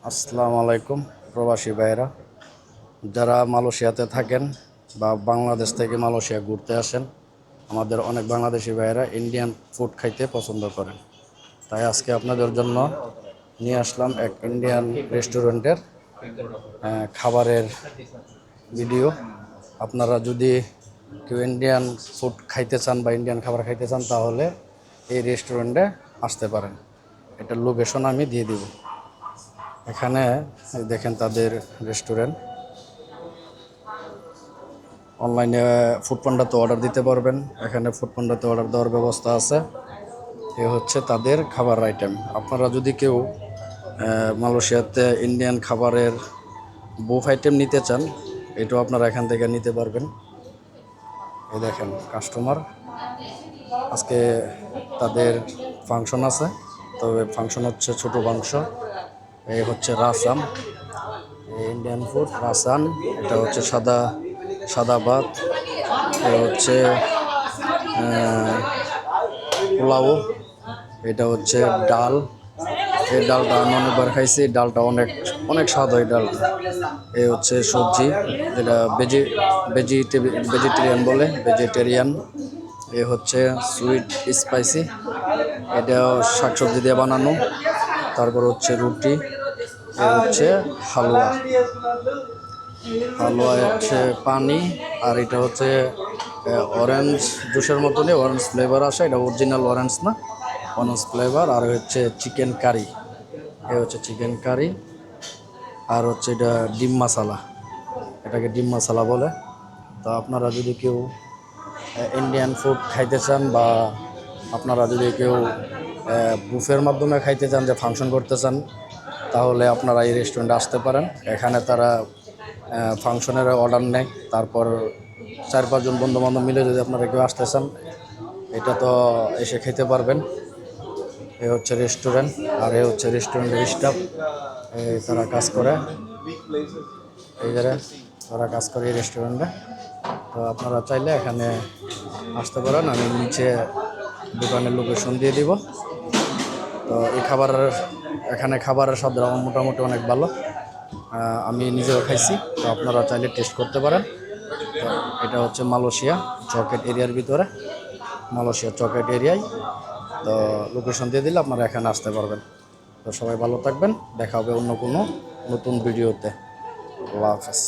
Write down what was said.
আসসালামু আলাইকুম প্রবাসী ভাইয়েরা, যারা মালয়েশিয়াতে থাকেন বা বাংলাদেশ থেকে মালয়েশিয়া ঘুরতে আসেন। আমাদের অনেক বাংলাদেশি ভাইয়েরা ইন্ডিয়ান ফুড খাইতে পছন্দ করেন। তাই আজকে আপনাদের জন্য নিয়ে আসলাম এক ইন্ডিয়ান রেস্টুরেন্টের খাবারের ভিডিও। আপনারা যদি কেউ ইন্ডিয়ান ফুড খাইতে চান বা ইন্ডিয়ান খাবার খাইতে চান তাহলে এই রেস্টুরেন্টে আসতে পারেন। এটার লোকেশন আমি দিয়ে দিব। এখানে দেখেন তাদের রেস্টুরেন্ট। অনলাইনে ফুডপান্ডাতে অর্ডার দিতে পারবেন। এখানে ফুডপান্ডাতে অর্ডার দেওয়ার ব্যবস্থা আছে। এ হচ্ছে তাদের খাবার আইটেম। আপনারা যদি কেউ মালয়েশিয়াতে ইন্ডিয়ান খাবারের বুফ আইটেম নিতে চান, এটাও আপনারা এখান থেকে নিতে পারবেন। এই দেখেন কাস্টমার, আজকে তাদের ফাংশন আছে, তবে ফাংশন হচ্ছে ছোট মাংস। এই হচ্ছে রাসাম, ইন্ডিয়ান ফুড রাসান। এটা হচ্ছে সাদা সাদা ভাত। এটা হচ্ছে পোলাও। এটা হচ্ছে ডাল। এই ডালটা আমি অনেকবার খাইছি। ডালটা অনেক অনেক স্বাদ হয় ডালটা। এই হচ্ছে সবজি, যেটা ভেজিটেরিয়ান বলে, ভেজিটেরিয়ান। এ হচ্ছে সুইট স্পাইসি, এটাও শাকসবজি দিয়ে বানানো। তারপর হচ্ছে রুটি। এ হচ্ছে হালুয়া। হালুয়া হচ্ছে পানি। আর এটা হচ্ছে অরেঞ্জ জুসের মতনই, অরেঞ্জ ফ্লেভার আসে। এটা অরিজিনাল অরেঞ্জ না, অরেঞ্জ ফ্লেভার। আর হচ্ছে চিকেন কারি। এ হচ্ছে চিকেন কারি। আর হচ্ছে এটা ডিম মশালা, এটাকে ডিম মশালা বলে। তো আপনারা যদি কেউ ইন্ডিয়ান ফুড খাইতে চান বা আপনারা যদি কেউ বুফের মাধ্যমে খাইতে চান, যে ফাংশন করতে চান, তাহলে আপনারা এই রেস্টুরেন্টে আসতে পারেন। এখানে তারা ফাংশনের অর্ডার নেয়। তারপর 4-5 জন বন্ধুবান্ধব মিলে যদি আপনারা কেউ আসতে চান, এটা তো এসে খেতে পারবেন। এ হচ্ছে রেস্টুরেন্ট। আর এ হচ্ছে রেস্টুরেন্টের স্টাফ, তারা কাজ করে। এই যারা তারা কাজ করে এই রেস্টুরেন্টে। তো আপনারা চাইলে এখানে আসতে পারেন। আমি নিচে দোকানের লোকেশন দিয়ে দিব। তো এই এখানে খাবারের স্বাদ মোটামুটি অনেক ভালো। আমি নিজেও খাইছি। তো আপনারা চাইলে টেস্ট করতে পারেন। তো এটা হচ্ছে মালয়েশিয়া চকেট এরিয়ার ভিতরে, মালয়েশিয়া চকেট এরিয়ায়। তো লোকেশন দিয়ে দিলে আপনারা এখানে আসতে পারবেন। তো সবাই ভালো থাকবেন, দেখা হবে অন্য কোনো নতুন ভিডিওতে। আল্লাহ হাফেজ।